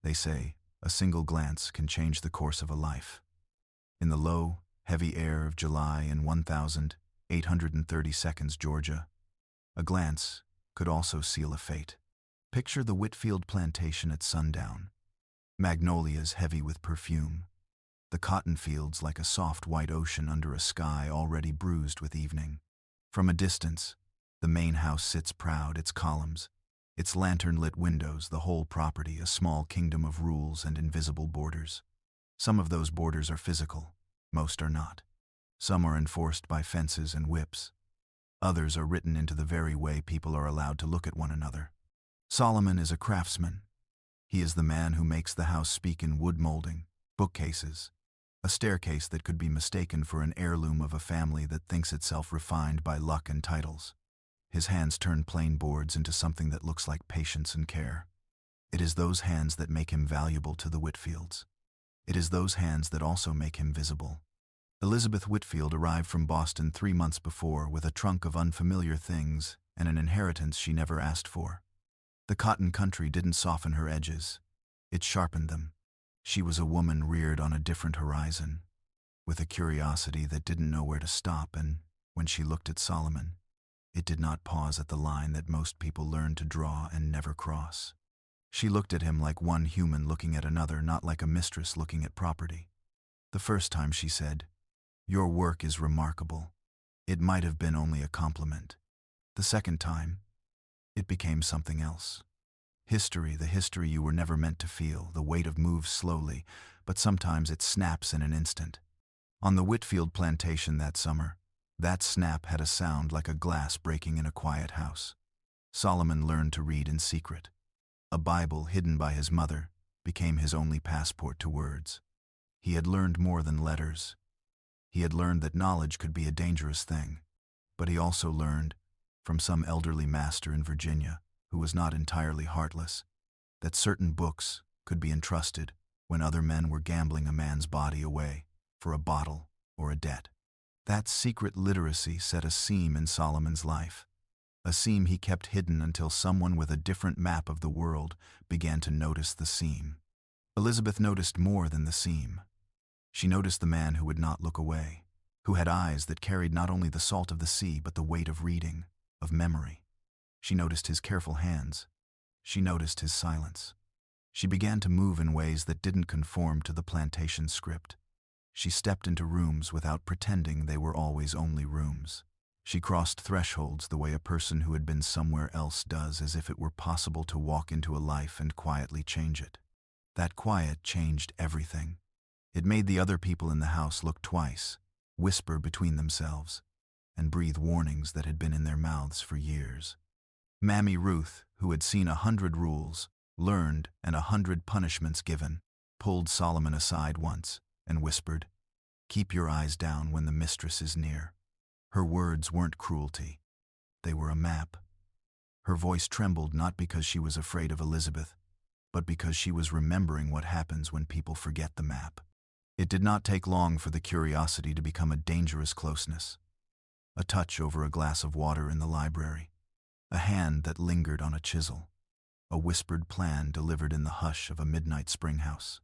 They say a single glance can change the course of a life. In the low, heavy air of July in 1830 seconds, Georgia, a glance could also seal a fate. Picture the Whitfield plantation at sundown. Magnolias heavy with perfume. The cotton fields like a soft white ocean under a sky already bruised with evening. From a distance, the main house sits proud, its columns, its lantern-lit windows, the whole property a small kingdom of rules and invisible borders. Some of those borders are physical, most are not. Some are enforced by fences and whips. Others are written into the very way people are allowed to look at one another. Solomon is a craftsman. He is the man who makes the house speak in wood molding, bookcases, a staircase that could be mistaken for an heirloom of a family that thinks itself refined by luck and titles. His hands turn plain boards into something that looks like patience and care. It is those hands that make him valuable to the Whitfields. It is those hands that also make him visible. Elizabeth Whitfield arrived from Boston 3 months before with a trunk of unfamiliar things and an inheritance she never asked for. The cotton country didn't soften her edges. It sharpened them. She was a woman reared on a different horizon, with a curiosity that didn't know where to stop, and when she looked at Solomon, it did not pause at the line that most people learn to draw and never cross. She looked at him like one human looking at another, not like a mistress looking at property. The first time she said, "Your work is remarkable." It might have been only a compliment. The second time, it became something else. History, the history you were never meant to feel, the weight of moves slowly, but sometimes it snaps in an instant. On the Whitfield plantation that summer, that snap had a sound like a glass breaking in a quiet house. Solomon learned to read in secret. A Bible hidden by his mother became his only passport to words. He had learned more than letters. He had learned that knowledge could be a dangerous thing, but he also learned, from some elderly master in Virginia, who was not entirely heartless, that certain books could be entrusted when other men were gambling a man's body away for a bottle or a debt. That secret literacy set a seam in Solomon's life, a seam he kept hidden until someone with a different map of the world began to notice the seam. Elizabeth noticed more than the seam. She noticed the man who would not look away, who had eyes that carried not only the salt of the sea but the weight of reading, of memory. She noticed his careful hands. She noticed his silence. She began to move in ways that didn't conform to the plantation script. She stepped into rooms without pretending they were always only rooms. She crossed thresholds the way a person who had been somewhere else does, as if it were possible to walk into a life and quietly change it. That quiet changed everything. It made the other people in the house look twice, whisper between themselves, and breathe warnings that had been in their mouths for years. Mammy Ruth, who had seen 100 rules, learned, and 100 punishments given, pulled Solomon aside once and whispered, "Keep your eyes down when the mistress is near." Her words weren't cruelty. They were a map. Her voice trembled not because she was afraid of Elizabeth, but because she was remembering what happens when people forget the map. It did not take long for the curiosity to become a dangerous closeness. A touch over a glass of water in the library. A hand that lingered on a chisel. A whispered plan delivered in the hush of a midnight springhouse.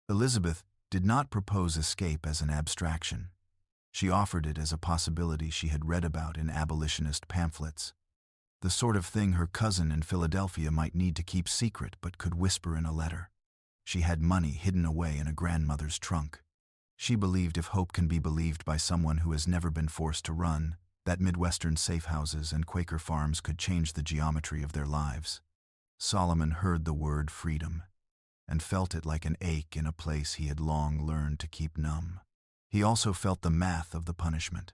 Elizabeth did not propose escape as an abstraction. She offered it as a possibility she had read about in abolitionist pamphlets. The sort of thing her cousin in Philadelphia might need to keep secret but could whisper in a letter. She had money hidden away in a grandmother's trunk. She believed, if hope can be believed by someone who has never been forced to run, that Midwestern safe houses and Quaker farms could change the geometry of their lives. Solomon heard the word freedom and felt it like an ache in a place he had long learned to keep numb. He also felt the math of the punishment.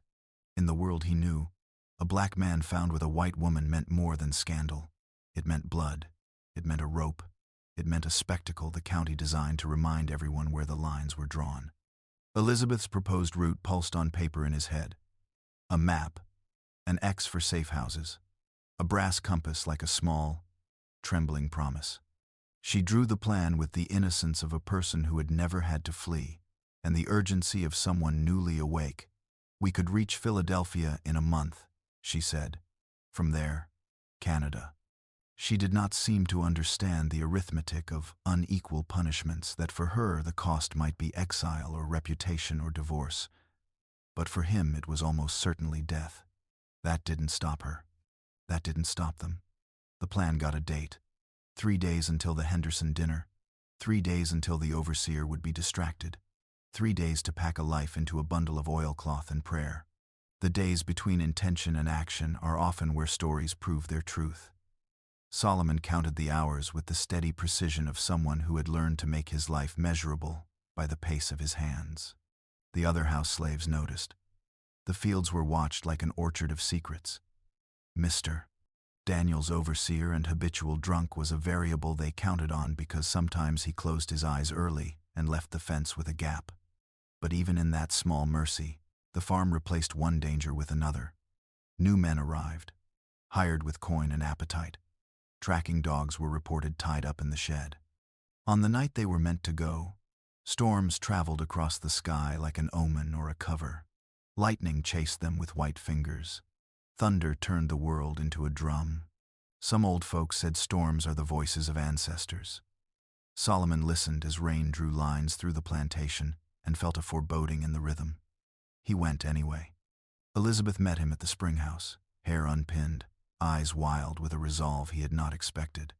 In the world he knew, a black man found with a white woman meant more than scandal. It meant blood. It meant a rope. It meant a spectacle the county designed to remind everyone where the lines were drawn. Elizabeth's proposed route pulsed on paper in his head. A map, an X for safe houses, a brass compass like a small, trembling promise. She drew the plan with the innocence of a person who had never had to flee, and the urgency of someone newly awake. "We could reach Philadelphia in a month," she said. "From there, Canada." She did not seem to understand the arithmetic of unequal punishments, that for her the cost might be exile or reputation or divorce, but for him it was almost certainly death. That didn't stop her. That didn't stop them. The plan got a date. 3 days until the Henderson dinner. 3 days until the overseer would be distracted. 3 days to pack a life into a bundle of oilcloth and prayer. The days between intention and action are often where stories prove their truth. Solomon counted the hours with the steady precision of someone who had learned to make his life measurable by the pace of his hands. The other house slaves noticed. The fields were watched like an orchard of secrets. Mr. Daniel's overseer and habitual drunk was a variable they counted on because sometimes he closed his eyes early and left the fence with a gap. But even in that small mercy, the farm replaced one danger with another. New men arrived, hired with coin and appetite. Tracking dogs were reported tied up in the shed. On the night they were meant to go, storms traveled across the sky like an omen or a cover. Lightning chased them with white fingers. Thunder turned the world into a drum. Some old folks said storms are the voices of ancestors. Solomon listened as rain drew lines through the plantation and felt a foreboding in the rhythm. He went anyway. Elizabeth met him at the spring house, hair unpinned, eyes wild with a resolve he had not expected.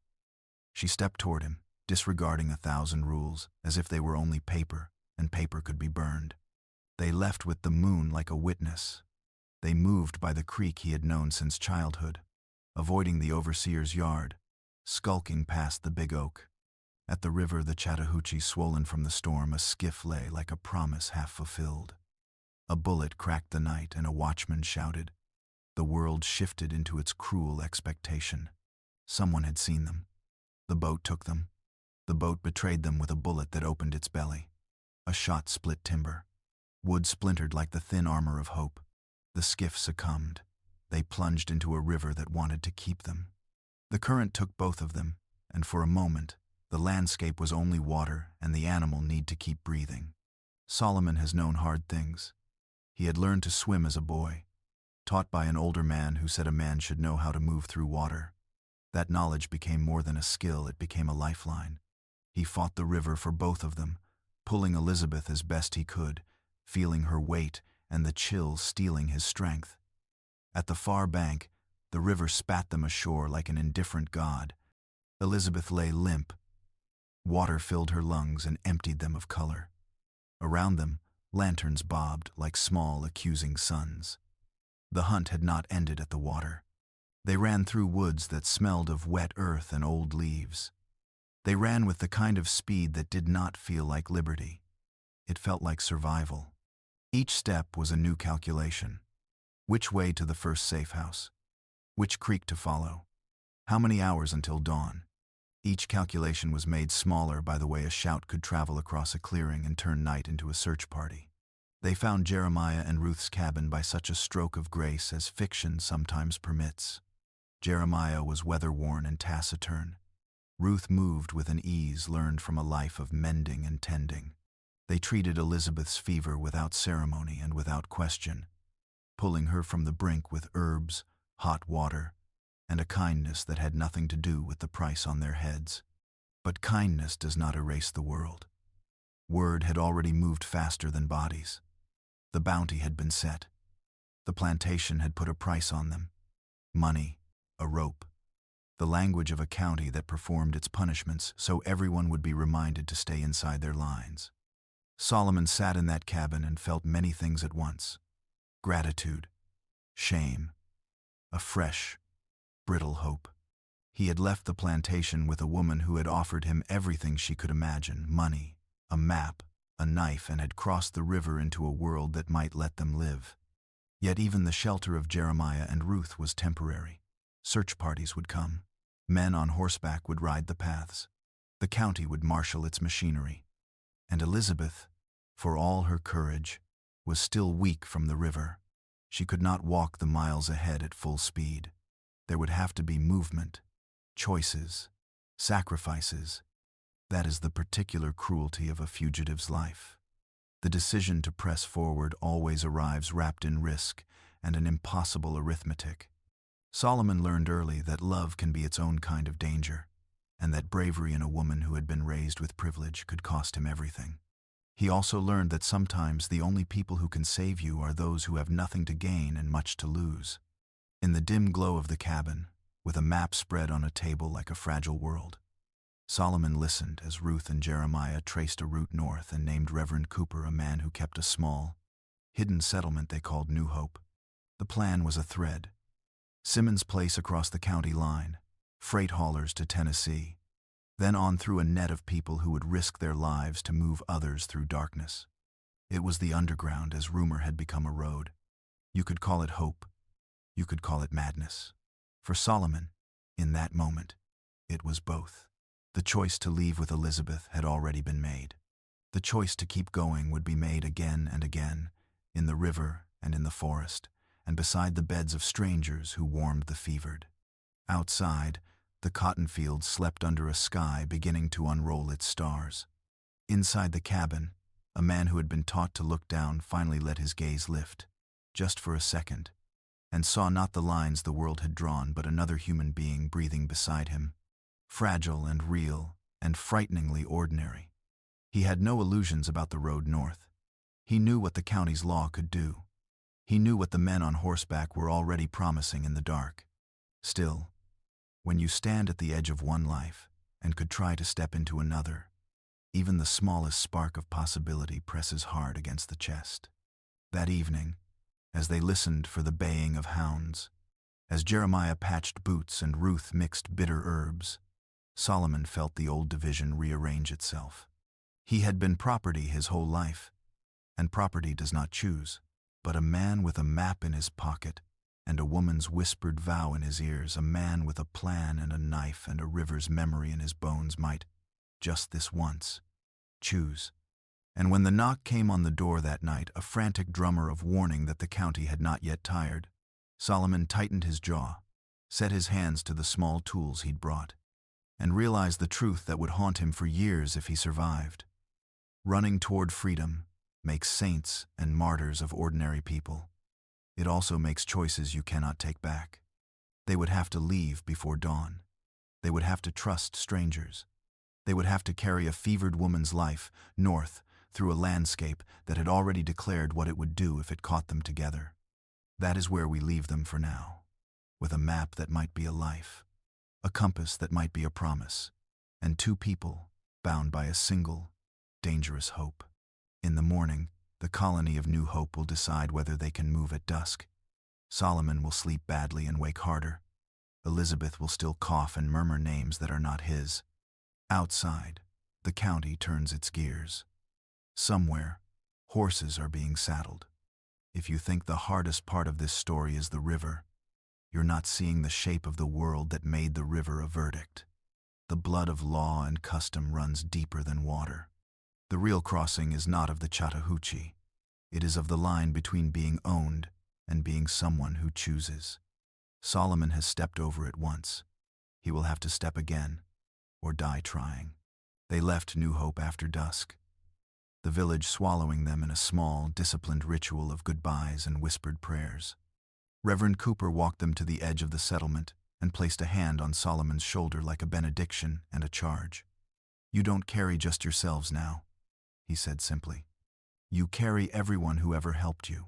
She stepped toward him, disregarding 1,000 rules, as if they were only paper, and paper could be burned. They left with the moon like a witness. They moved by the creek he had known since childhood, avoiding the overseer's yard, skulking past the big oak. At the river, the Chattahoochee swollen from the storm, a skiff lay like a promise half fulfilled. A bullet cracked the night and a watchman shouted. The world shifted into its cruel expectation. Someone had seen them. The boat took them. The boat betrayed them with a bullet that opened its belly. A shot split timber. Wood splintered like the thin armor of hope. The skiff succumbed. They plunged into a river that wanted to keep them. The current took both of them, and for a moment, the landscape was only water and the animal need to keep breathing. Solomon has known hard things. He had learned to swim as a boy, taught by an older man who said a man should know how to move through water. That knowledge became more than a skill, it became a lifeline. He fought the river for both of them, pulling Elizabeth as best he could, feeling her weight and the chill stealing his strength. At the far bank, the river spat them ashore like an indifferent god. Elizabeth lay limp. Water filled her lungs and emptied them of color. Around them, lanterns bobbed like small, accusing suns. The hunt had not ended at the water. They ran through woods that smelled of wet earth and old leaves. They ran with the kind of speed that did not feel like liberty. It felt like survival. Each step was a new calculation. Which way to the first safe house? Which creek to follow? How many hours until dawn? Each calculation was made smaller by the way a shout could travel across a clearing and turn night into a search party. They found Jeremiah and Ruth's cabin by such a stroke of grace as fiction sometimes permits. Jeremiah was weather-worn and taciturn. Ruth moved with an ease learned from a life of mending and tending. They treated Elizabeth's fever without ceremony and without question, pulling her from the brink with herbs, hot water, and a kindness that had nothing to do with the price on their heads. But kindness does not erase the world. Word had already moved faster than bodies. The bounty had been set. The plantation had put a price on them. Money, a rope, the language of a county that performed its punishments so everyone would be reminded to stay inside their lines. Solomon sat in that cabin and felt many things at once. Gratitude, shame, a fresh, brittle hope. He had left the plantation with a woman who had offered him everything she could imagine, money, a map, a knife, and had crossed the river into a world that might let them live. Yet even the shelter of Jeremiah and Ruth was temporary. Search parties would come. Men on horseback would ride the paths. The county would marshal its machinery. And Elizabeth, for all her courage, was still weak from the river. She could not walk the miles ahead at full speed. There would have to be movement, choices, sacrifices. That is the particular cruelty of a fugitive's life. The decision to press forward always arrives wrapped in risk and an impossible arithmetic. Solomon learned early that love can be its own kind of danger, and that bravery in a woman who had been raised with privilege could cost him everything. He also learned that sometimes the only people who can save you are those who have nothing to gain and much to lose. In the dim glow of the cabin, with a map spread on a table like a fragile world, Solomon listened as Ruth and Jeremiah traced a route north and named Reverend Cooper a man who kept a small, hidden settlement they called New Hope. The plan was a thread. Simmons Place across the county line, freight haulers to Tennessee, then on through a net of people who would risk their lives to move others through darkness. It was the underground as rumor had become a road. You could call it hope. You could call it madness. For Solomon, in that moment, it was both. The choice to leave with Elizabeth had already been made. The choice to keep going would be made again and again, in the river and in the forest, and beside the beds of strangers who warmed the fevered. Outside, the cotton fields slept under a sky beginning to unroll its stars. Inside the cabin, a man who had been taught to look down finally let his gaze lift, just for a second, and saw not the lines the world had drawn but another human being breathing beside him, fragile and real and frighteningly ordinary. He had no illusions about the road north. He knew what the county's law could do. He knew what the men on horseback were already promising in the dark. Still, when you stand at the edge of one life and could try to step into another, even the smallest spark of possibility presses hard against the chest. That evening, as they listened for the baying of hounds, as Jeremiah patched boots and Ruth mixed bitter herbs, Solomon felt the old division rearrange itself. He had been property his whole life, and property does not choose. But a man with a map in his pocket and a woman's whispered vow in his ears, a man with a plan and a knife and a river's memory in his bones might, just this once, choose. And when the knock came on the door that night, a frantic drummer of warning that the county had not yet tired, Solomon tightened his jaw, set his hands to the small tools he'd brought, and realized the truth that would haunt him for years if he survived. Running toward freedom makes saints and martyrs of ordinary people. It also makes choices you cannot take back. They would have to leave before dawn. They would have to trust strangers. They would have to carry a fevered woman's life north through a landscape that had already declared what it would do if it caught them together. That is where we leave them for now, with a map that might be a life, a compass that might be a promise, and two people bound by a single, dangerous hope. In the morning, the colony of New Hope will decide whether they can move at dusk. Solomon will sleep badly and wake harder. Elizabeth will still cough and murmur names that are not his. Outside, the county turns its gears. Somewhere, horses are being saddled. If you think the hardest part of this story is the river, you're not seeing the shape of the world that made the river a verdict. The blood of law and custom runs deeper than water. The real crossing is not of the Chattahoochee. It is of the line between being owned and being someone who chooses. Solomon has stepped over it once. He will have to step again, or die trying. They left New Hope after dusk, the village swallowing them in a small, disciplined ritual of goodbyes and whispered prayers. Reverend Cooper walked them to the edge of the settlement and placed a hand on Solomon's shoulder like a benediction and a charge. "You don't carry just yourselves now," he said simply. "You carry everyone who ever helped you.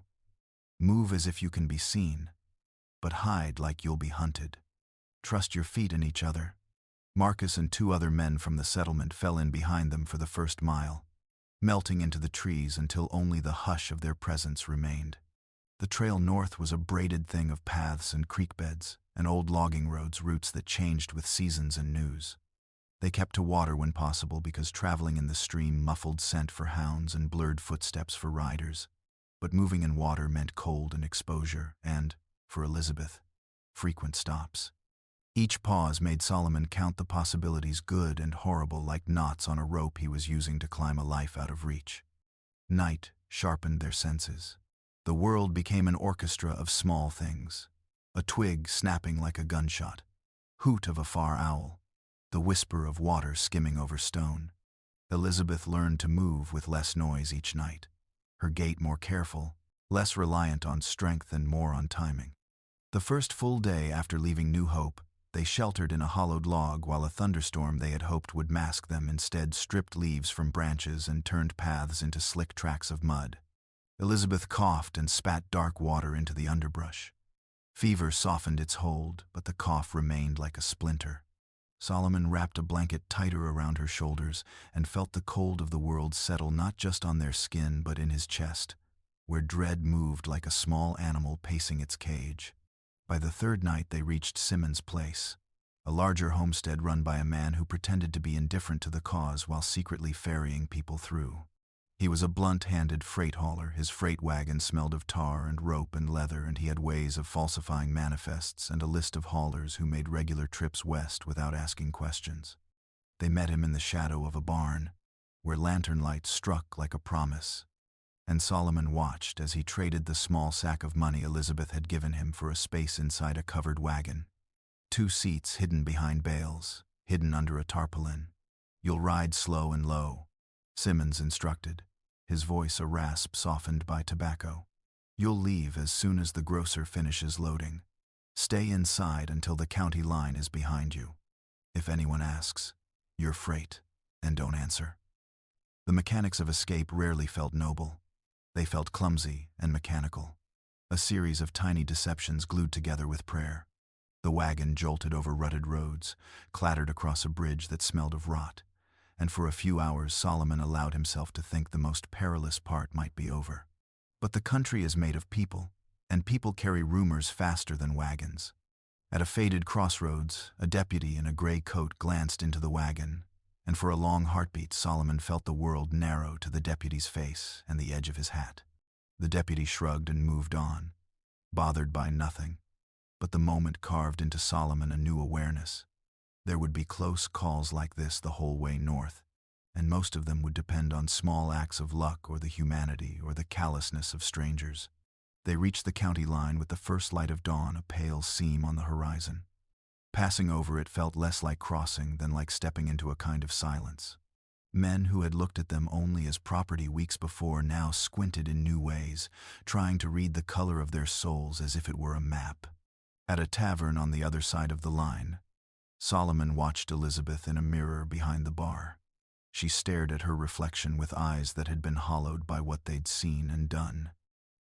Move as if you can be seen, but hide like you'll be hunted. Trust your feet in each other." Marcus and two other men from the settlement fell in behind them for the first mile, melting into the trees until only the hush of their presence remained. The trail north was a braided thing of paths and creek beds and old logging roads, routes that changed with seasons and news. They kept to water when possible because traveling in the stream muffled scent for hounds and blurred footsteps for riders. But moving in water meant cold and exposure and, for Elizabeth, frequent stops. Each pause made Solomon count the possibilities, good and horrible, like knots on a rope he was using to climb a life out of reach. Night sharpened their senses. The world became an orchestra of small things. A twig snapping like a gunshot, hoot of a far owl, the whisper of water skimming over stone. Elizabeth learned to move with less noise each night, her gait more careful, less reliant on strength and more on timing. The first full day after leaving New Hope, they sheltered in a hollowed log while a thunderstorm they had hoped would mask them instead stripped leaves from branches and turned paths into slick tracks of mud. Elizabeth coughed and spat dark water into the underbrush. Fever softened its hold, but the cough remained like a splinter. Solomon wrapped a blanket tighter around her shoulders and felt the cold of the world settle not just on their skin but in his chest, where dread moved like a small animal pacing its cage. By the third night they reached Simmons' place, a larger homestead run by a man who pretended to be indifferent to the cause while secretly ferrying people through. He was a blunt-handed freight hauler. His freight wagon smelled of tar and rope and leather, and he had ways of falsifying manifests and a list of haulers who made regular trips west without asking questions. They met him in the shadow of a barn, where lantern lights struck like a promise, and Solomon watched as he traded the small sack of money Elizabeth had given him for a space inside a covered wagon. 2 seats hidden behind bales, hidden under a tarpaulin. "You'll ride slow and low," Simmons instructed, his voice a rasp softened by tobacco. "You'll leave as soon as the grocer finishes loading. Stay inside until the county line is behind you. If anyone asks, you're freight, and don't answer." The mechanics of escape rarely felt noble. They felt clumsy and mechanical, a series of tiny deceptions glued together with prayer. The wagon jolted over rutted roads, clattered across a bridge that smelled of rot, and for a few hours Solomon allowed himself to think the most perilous part might be over. But the country is made of people, and people carry rumors faster than wagons. At a faded crossroads, a deputy in a gray coat glanced into the wagon, and for a long heartbeat Solomon felt the world narrow to the deputy's face and the edge of his hat. The deputy shrugged and moved on, bothered by nothing, but the moment carved into Solomon a new awareness. There would be close calls like this the whole way north, and most of them would depend on small acts of luck or the humanity or the callousness of strangers. They reached the county line with the first light of dawn, a pale seam on the horizon. Passing over it felt less like crossing than like stepping into a kind of silence. Men who had looked at them only as property weeks before now squinted in new ways, trying to read the color of their souls as if it were a map. At a tavern on the other side of the line, Solomon watched Elizabeth in a mirror behind the bar. She stared at her reflection with eyes that had been hollowed by what they'd seen and done.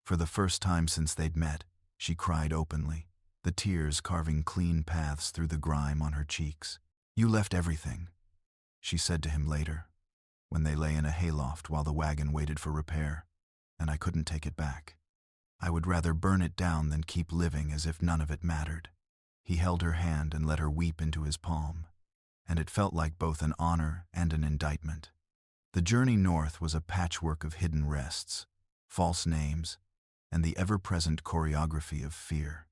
For the first time since they'd met, she cried openly, the tears carving clean paths through the grime on her cheeks. "You left everything," she said to him later, when they lay in a hayloft while the wagon waited for repair, "and I couldn't take it back. I would rather burn it down than keep living as if none of it mattered." He held her hand and let her weep into his palm, and it felt like both an honor and an indictment. The journey north was a patchwork of hidden rests, false names, and the ever-present choreography of fear.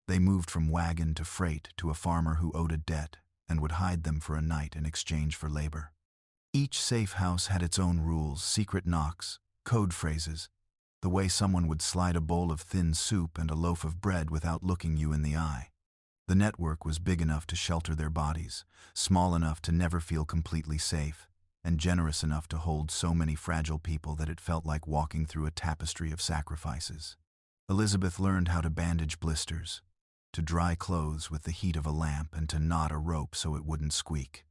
They moved from wagon to freight to a farmer who owed a debt and would hide them for a night in exchange for labor. Each safe house had its own rules, secret knocks, code phrases, the way someone would slide a bowl of thin soup and a loaf of bread without looking you in the eye. The network was big enough to shelter their bodies, small enough to never feel completely safe, and generous enough to hold so many fragile people that it felt like walking through a tapestry of sacrifices. Elizabeth learned how to bandage blisters, to dry clothes with the heat of a lamp, and to knot a rope so it wouldn't squeak.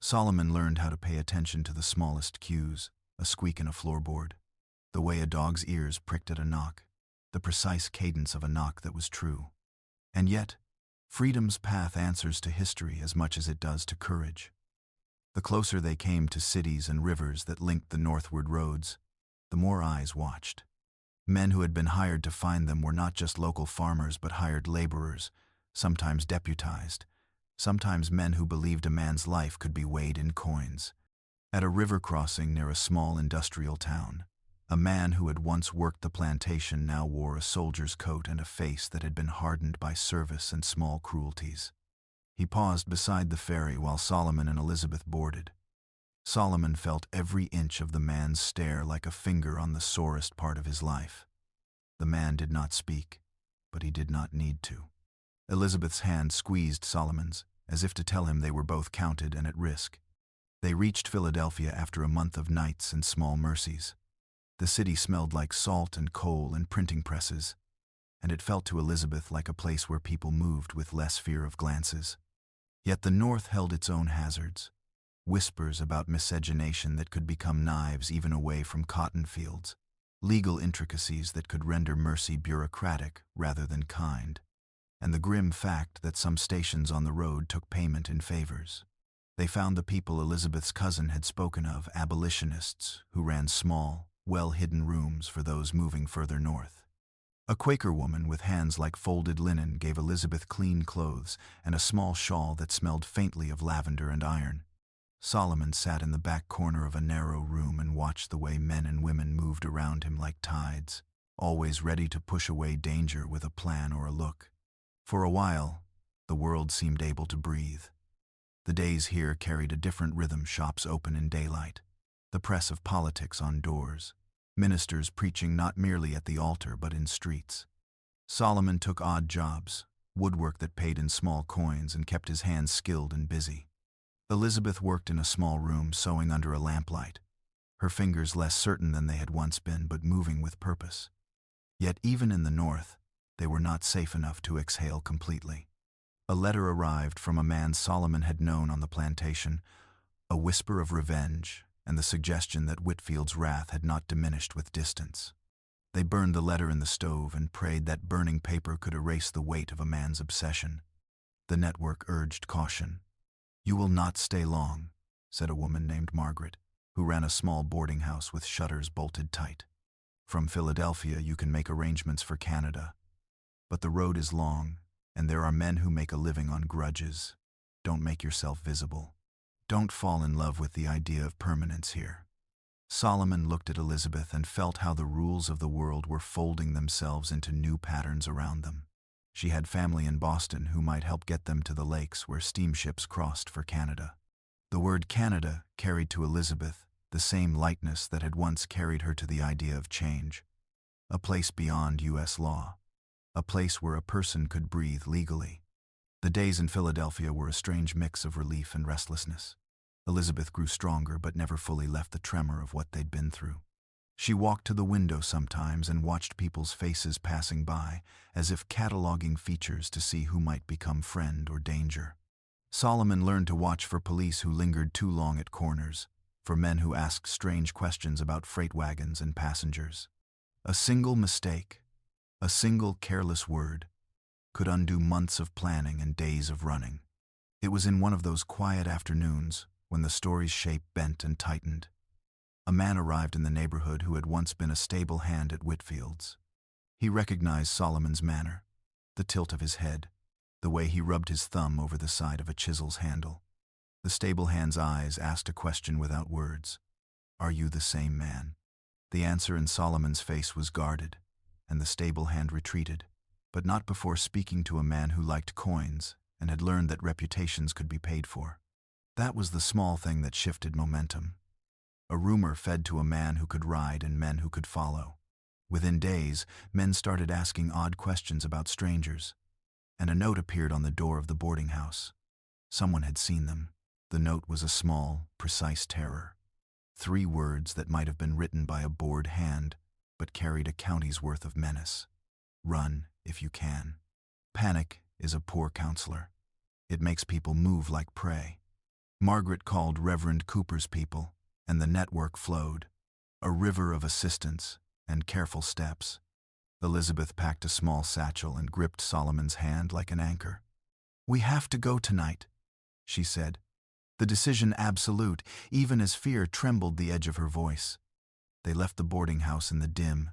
Solomon learned how to pay attention to the smallest cues, a squeak in a floorboard, the way a dog's ears pricked at a knock, the precise cadence of a knock that was true. And yet, freedom's path answers to history as much as it does to courage. The closer they came to cities and rivers that linked the northward roads, the more eyes watched. Men who had been hired to find them were not just local farmers but hired laborers, sometimes deputized, sometimes men who believed a man's life could be weighed in coins. At a river crossing near a small industrial town, a man who had once worked the plantation now wore a soldier's coat and a face that had been hardened by service and small cruelties. He paused beside the ferry while Solomon and Elizabeth boarded. Solomon felt every inch of the man's stare like a finger on the sorest part of his life. The man did not speak, but he did not need to. Elizabeth's hand squeezed Solomon's, as if to tell him they were both counted and at risk. They reached Philadelphia after a month of nights and small mercies. The city smelled like salt and coal and printing presses, and it felt to Elizabeth like a place where people moved with less fear of glances. Yet the North held its own hazards, whispers about miscegenation that could become knives even away from cotton fields, legal intricacies that could render mercy bureaucratic rather than kind, and the grim fact that some stations on the road took payment in favors. They found the people Elizabeth's cousin had spoken of, abolitionists who ran small, well-hidden rooms for those moving further north. A Quaker woman with hands like folded linen gave Elizabeth clean clothes and a small shawl that smelled faintly of lavender and iron. Solomon sat in the back corner of a narrow room and watched the way men and women moved around him like tides, always ready to push away danger with a plan or a look. For a while, the world seemed able to breathe. The days here carried a different rhythm, shops open in daylight, the press of politics on doors, ministers preaching not merely at the altar but in streets. Solomon took odd jobs, woodwork that paid in small coins, and kept his hands skilled and busy. Elizabeth worked in a small room sewing under a lamplight, her fingers less certain than they had once been but moving with purpose. Yet even in the North, they were not safe enough to exhale completely. A letter arrived from a man Solomon had known on the plantation, a whisper of revenge and the suggestion that Whitfield's wrath had not diminished with distance. They burned the letter in the stove and prayed that burning paper could erase the weight of a man's obsession. The network urged caution. "You will not stay long," said a woman named Margaret, who ran a small boarding house with shutters bolted tight. "From Philadelphia you can make arrangements for Canada. But the road is long, and there are men who make a living on grudges. Don't make yourself visible. Don't fall in love with the idea of permanence here." Solomon looked at Elizabeth and felt how the rules of the world were folding themselves into new patterns around them. She had family in Boston who might help get them to the lakes where steamships crossed for Canada. The word Canada carried to Elizabeth the same lightness that had once carried her to the idea of change. A place beyond U.S. law. A place where a person could breathe legally. The days in Philadelphia were a strange mix of relief and restlessness. Elizabeth grew stronger but never fully left the tremor of what they'd been through. She walked to the window sometimes and watched people's faces passing by, as if cataloging features to see who might become friend or danger. Solomon learned to watch for police who lingered too long at corners, for men who asked strange questions about freight wagons and passengers. A single mistake, a single careless word, could undo months of planning and days of running. It was in one of those quiet afternoons, when the story's shape bent and tightened. A man arrived in the neighborhood who had once been a stable hand at Whitfield's. He recognized Solomon's manner, the tilt of his head, the way he rubbed his thumb over the side of a chisel's handle. The stable hand's eyes asked a question without words. "Are you the same man?" The answer in Solomon's face was guarded, and the stable hand retreated, but not before speaking to a man who liked coins and had learned that reputations could be paid for. That was the small thing that shifted momentum. A rumor fed to a man who could ride and men who could follow. Within days, men started asking odd questions about strangers, and a note appeared on the door of the boarding house. Someone had seen them. The note was a small, precise terror. 3 words that might have been written by a bored hand, but carried a county's worth of menace. "Run, if you can. Panic is a poor counselor. It makes people move like prey." Margaret called Reverend Cooper's people, and the network flowed, a river of assistance and careful steps. Elizabeth packed a small satchel and gripped Solomon's hand like an anchor. "We have to go tonight," she said, the decision absolute, even as fear trembled the edge of her voice. They left the boarding house in the dim,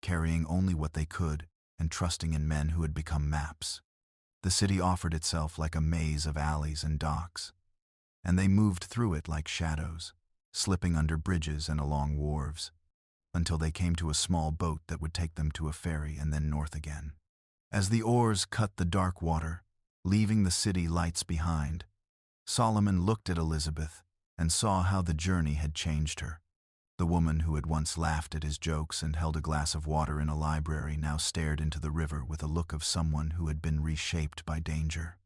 carrying only what they could and trusting in men who had become maps. The city offered itself like a maze of alleys and docks, and they moved through it like shadows, slipping under bridges and along wharves, until they came to a small boat that would take them to a ferry and then north again. As the oars cut the dark water, leaving the city lights behind, Solomon looked at Elizabeth and saw how the journey had changed her. The woman who had once laughed at his jokes and held a glass of water in a library now stared into the river with a look of someone who had been reshaped by danger.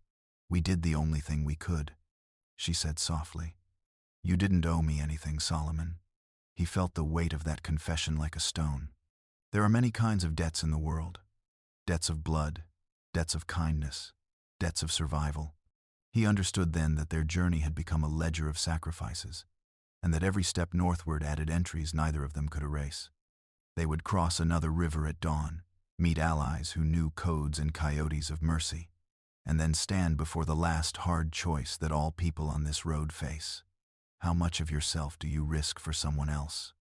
"We did the only thing we could," she said softly. "You didn't owe me anything, Solomon." He felt the weight of that confession like a stone. There are many kinds of debts in the world. debts of blood, debts of kindness, debts of survival. He understood then that their journey had become a ledger of sacrifices, and that every step northward added entries neither of them could erase. They would cross another river at dawn, meet allies who knew codes and coyotes of mercy, and then stand before the last hard choice that all people on this road face. How much of yourself do you risk for someone else?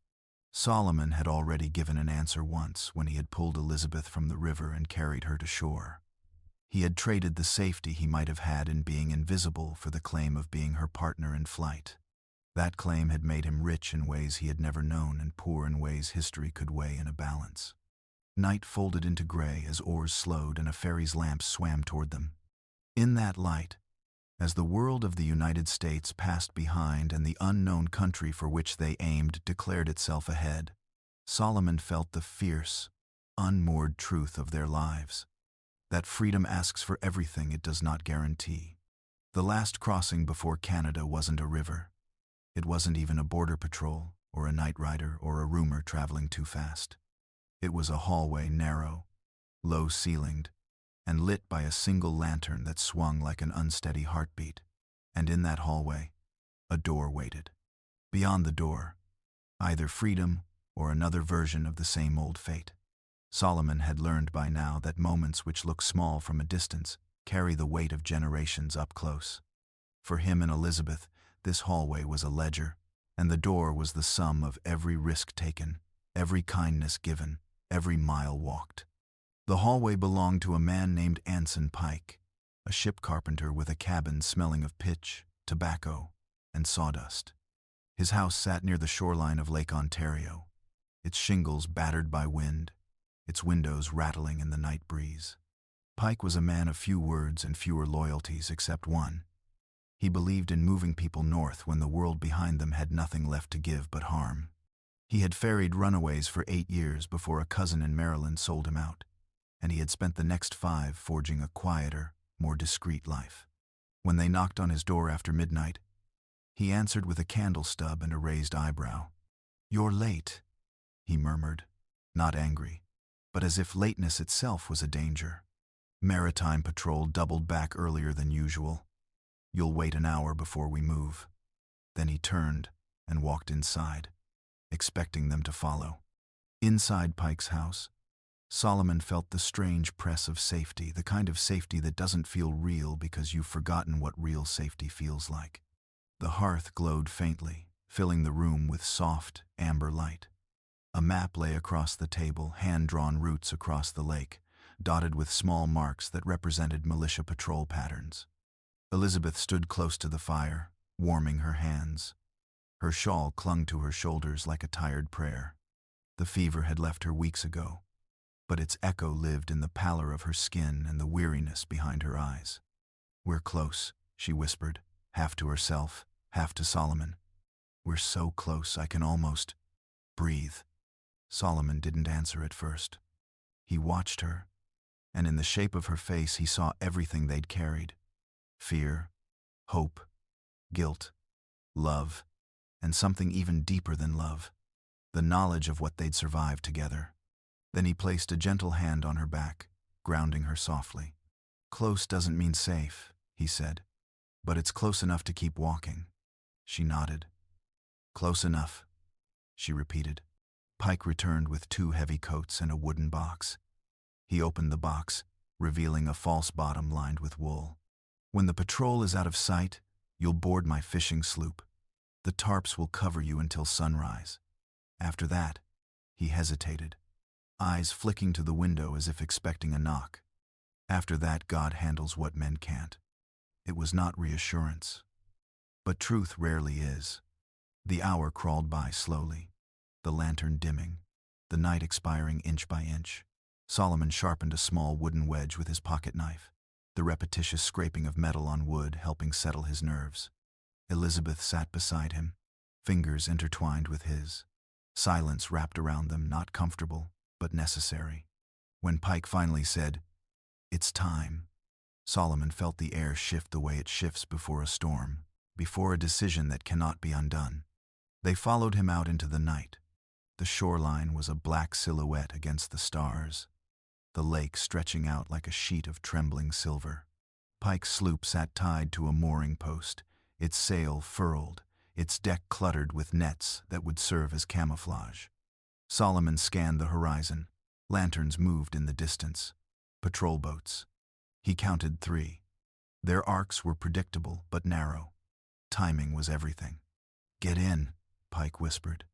Solomon had already given an answer once when he had pulled Elizabeth from the river and carried her to shore. He had traded the safety he might have had in being invisible for the claim of being her partner in flight. That claim had made him rich in ways he had never known and poor in ways history could weigh in a balance. Night folded into gray as oars slowed and a ferry's lamps swam toward them. In that light, as the world of the United States passed behind and the unknown country for which they aimed declared itself ahead, Solomon felt the fierce, unmoored truth of their lives. That freedom asks for everything it does not guarantee. The last crossing before Canada wasn't a river. It wasn't even a border patrol, or a night rider, or a rumor traveling too fast. It was a hallway narrow, low-ceilinged, and lit by a single lantern that swung like an unsteady heartbeat. And in that hallway, a door waited. Beyond the door, either freedom or another version of the same old fate. Solomon had learned by now that moments which look small from a distance carry the weight of generations up close. For him and Elizabeth, this hallway was a ledger, and the door was the sum of every risk taken, every kindness given, every mile walked. The hallway belonged to a man named Anson Pike, a ship carpenter with a cabin smelling of pitch, tobacco, and sawdust. His house sat near the shoreline of Lake Ontario, its shingles battered by wind, its windows rattling in the night breeze. Pike was a man of few words and fewer loyalties except one. He believed in moving people north when the world behind them had nothing left to give but harm. He had ferried runaways for 8 years before a cousin in Maryland sold him out, and he had spent the next 5 forging a quieter, more discreet life. When they knocked on his door after midnight, he answered with a candle stub and a raised eyebrow. "You're late," he murmured, not angry, but as if lateness itself was a danger. "Maritime patrol doubled back earlier than usual. You'll wait an hour before we move." Then he turned and walked inside, expecting them to follow. Inside Pike's house, Solomon felt the strange press of safety, the kind of safety that doesn't feel real because you've forgotten what real safety feels like. The hearth glowed faintly, filling the room with soft, amber light. A map lay across the table, hand-drawn routes across the lake, dotted with small marks that represented militia patrol patterns. Elizabeth stood close to the fire, warming her hands. Her shawl clung to her shoulders like a tired prayer. The fever had left her weeks ago, but its echo lived in the pallor of her skin and the weariness behind her eyes. "We're close," she whispered, half to herself, half to Solomon. "We're so close I can almost breathe." Solomon didn't answer at first. He watched her, and in the shape of her face he saw everything they'd carried: fear, hope, guilt, love, and something even deeper than love, the knowledge of what they'd survived together. Then he placed a gentle hand on her back, grounding her softly. "Close doesn't mean safe," he said, "but it's close enough to keep walking." She nodded. "Close enough," she repeated. Pike returned with 2 heavy coats and a wooden box. He opened the box, revealing a false bottom lined with wool. "When the patrol is out of sight, you'll board my fishing sloop. The tarps will cover you until sunrise. After that," he hesitated, eyes flicking to the window as if expecting a knock. "After that, God handles what men can't." It was not reassurance, but truth rarely is. The hour crawled by slowly, the lantern dimming, the night expiring inch by inch. Solomon sharpened a small wooden wedge with his pocket knife, the repetitious scraping of metal on wood helping settle his nerves. Elizabeth sat beside him, fingers intertwined with his. Silence wrapped around them, not comfortable, but necessary. When Pike finally said, "It's time," Solomon felt the air shift the way it shifts before a storm, before a decision that cannot be undone. They followed him out into the night. The shoreline was a black silhouette against the stars. the lake stretching out like a sheet of trembling silver. Pike's sloop sat tied to a mooring post, its sail furled, its deck cluttered with nets that would serve as camouflage. Solomon scanned the horizon. Lanterns moved in the distance. Patrol boats. He counted 3. Their arcs were predictable but narrow. Timing was everything. "Get in," Pike whispered.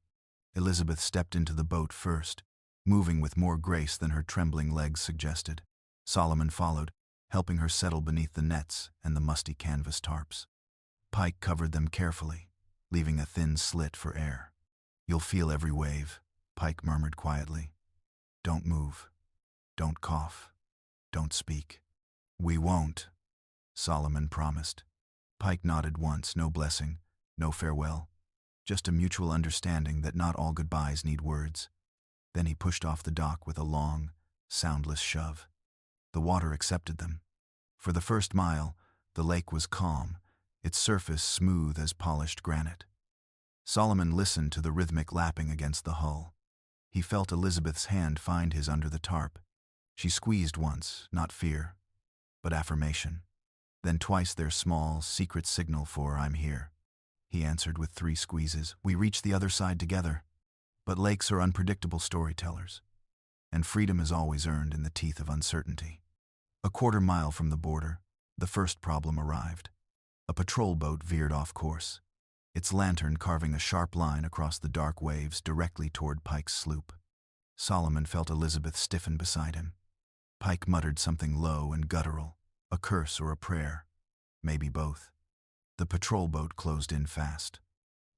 Elizabeth stepped into the boat first, moving with more grace than her trembling legs suggested. Solomon followed, helping her settle beneath the nets and the musty canvas tarps. Pike covered them carefully, leaving a thin slit for air. "You'll feel every wave," Pike murmured quietly. "Don't move. Don't cough. Don't speak." "We won't," Solomon promised. Pike nodded once, no blessing, no farewell, just a mutual understanding that not all goodbyes need words. Then he pushed off the dock with a long, soundless shove. The water accepted them. For the first mile, the lake was calm, its surface smooth as polished granite. Solomon listened to the rhythmic lapping against the hull. He felt Elizabeth's hand find his under the tarp. She squeezed once, not fear, but affirmation. Then twice their small, secret signal for "I'm here." He answered with 3 squeezes. "We reached the other side together." But lakes are unpredictable storytellers, and freedom is always earned in the teeth of uncertainty. A quarter-mile from the border, the first problem arrived. A patrol boat veered off course, its lantern carving a sharp line across the dark waves directly toward Pike's sloop. Solomon felt Elizabeth stiffen beside him. Pike muttered something low and guttural, a curse or a prayer, maybe both. The patrol boat closed in fast.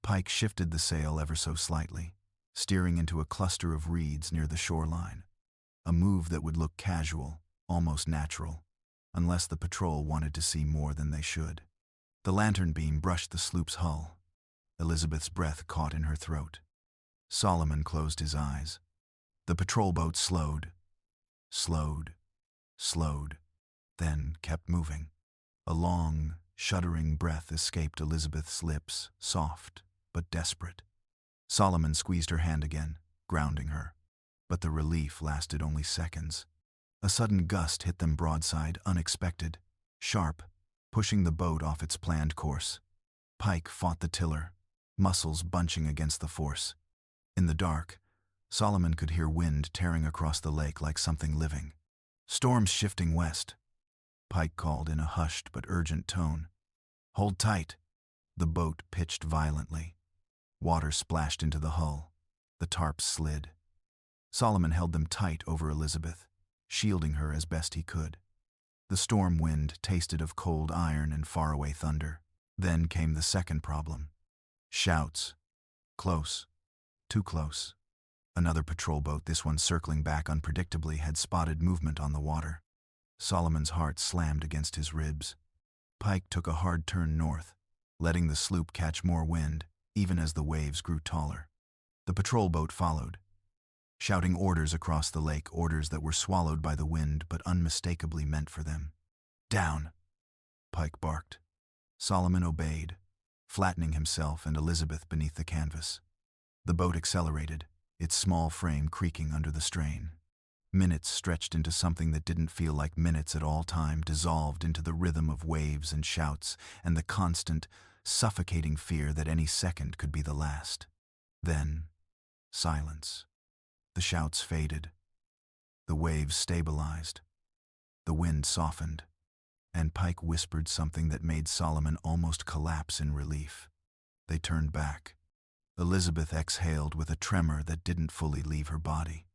Pike shifted the sail ever so slightly, steering into a cluster of reeds near the shoreline, a move that would look casual, almost natural, unless the patrol wanted to see more than they should. The lantern beam brushed the sloop's hull. Elizabeth's breath caught in her throat. Solomon closed his eyes. The patrol boat slowed, then kept moving. A long, shuddering breath escaped Elizabeth's lips, soft but desperate. Solomon squeezed her hand again, grounding her. But the relief lasted only seconds. A sudden gust hit them broadside, unexpected, sharp, pushing the boat off its planned course. Pike fought the tiller, muscles bunching against the force. In the dark, Solomon could hear wind tearing across the lake like something living. "Storm's shifting west," Pike called in a hushed but urgent tone. "Hold tight." The boat pitched violently. Water splashed into the hull. The tarps slid. Solomon held them tight over Elizabeth, shielding her as best he could. The storm wind tasted of cold iron and faraway thunder. Then came the second problem. Shouts. Close. Too close. Another patrol boat, this one circling back unpredictably, had spotted movement on the water. Solomon's heart slammed against his ribs. Pike took a hard turn north, letting the sloop catch more wind, even as the waves grew taller. The patrol boat followed, shouting orders across the lake, orders that were swallowed by the wind but unmistakably meant for them. "Down," Pike barked. Solomon obeyed, flattening himself and Elizabeth beneath the canvas. The boat accelerated, its small frame creaking under the strain. Minutes stretched into something that didn't feel like minutes at all, time dissolved into the rhythm of waves and shouts and the constant, suffocating fear that any second could be the last. Then, silence. The shouts faded. The waves stabilized. The wind softened. And Pike whispered something that made Solomon almost collapse in relief. They turned back. Elizabeth exhaled with a tremor that didn't fully leave her body.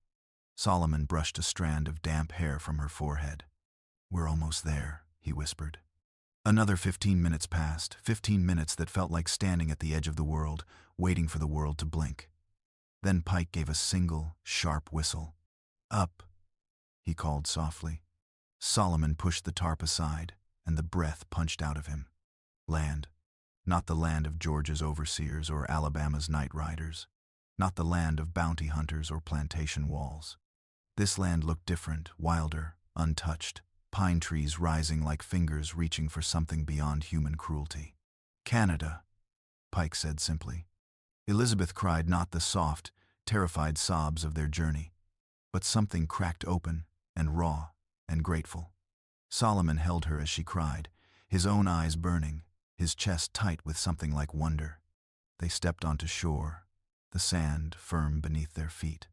Solomon brushed a strand of damp hair from her forehead. "We're almost there," he whispered. Another 15 minutes passed, 15 minutes that felt like standing at the edge of the world, waiting for the world to blink. Then Pike gave a single, sharp whistle. "Up," he called softly. Solomon pushed the tarp aside, and the breath punched out of him. Land. Not the land of Georgia's overseers or Alabama's night riders. Not the land of bounty hunters or plantation walls. This land looked different, wilder, untouched, pine trees rising like fingers reaching for something beyond human cruelty. "Canada," Pike said simply. Elizabeth cried not the soft, terrified sobs of their journey, but something cracked open, and raw and grateful. Solomon held her as she cried, his own eyes burning, his chest tight with something like wonder. They stepped onto shore, the sand firm beneath their feet.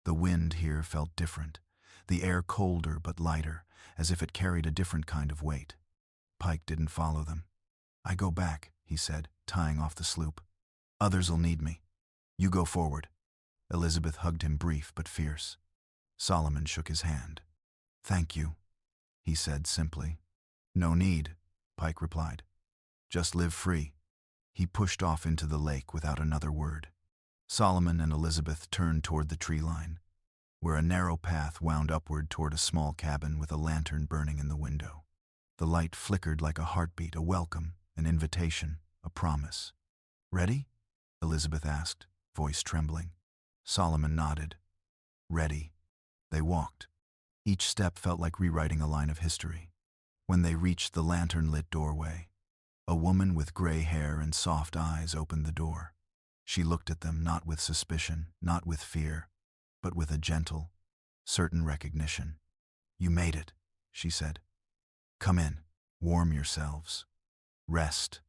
The wind here felt different, the air colder but lighter, as if it carried a different kind of weight. Pike didn't follow them. "I go back," he said, tying off the sloop. "Others'll need me. You go forward." Elizabeth hugged him, brief but fierce. Solomon shook his hand. "Thank you," he said simply. "No need," Pike replied. "Just live free." He pushed off into the lake without another word. Solomon and Elizabeth turned toward the tree line, where a narrow path wound upward toward a small cabin with a lantern burning in the window. The light flickered like a heartbeat, a welcome, an invitation, a promise. "Ready?" Elizabeth asked, voice trembling. Solomon nodded. "Ready." They walked. Each step felt like rewriting a line of history. When they reached the lantern-lit doorway, a woman with gray hair and soft eyes opened the door. She looked at them not with suspicion, not with fear, but with a gentle, certain recognition. "You made it," she said. "Come in, warm yourselves. Rest."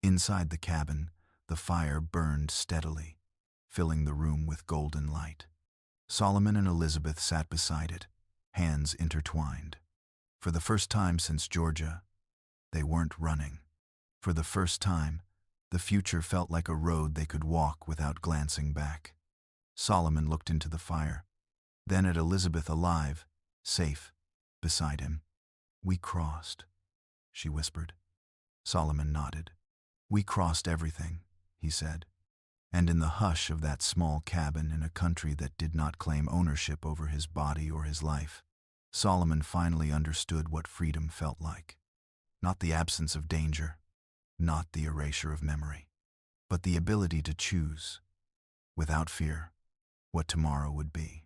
Inside the cabin, the fire burned steadily, filling the room with golden light. Solomon and Elizabeth sat beside it, hands intertwined. For the first time since Georgia, they weren't running. For the first time, the future felt like a road they could walk without glancing back. Solomon looked into the fire, then at Elizabeth, alive, safe, beside him. "We crossed," she whispered. Solomon nodded. "We crossed everything," he said. And in the hush of that small cabin in a country that did not claim ownership over his body or his life, Solomon finally understood what freedom felt like. Not the absence of danger, not the erasure of memory, but the ability to choose, without fear, what tomorrow would be.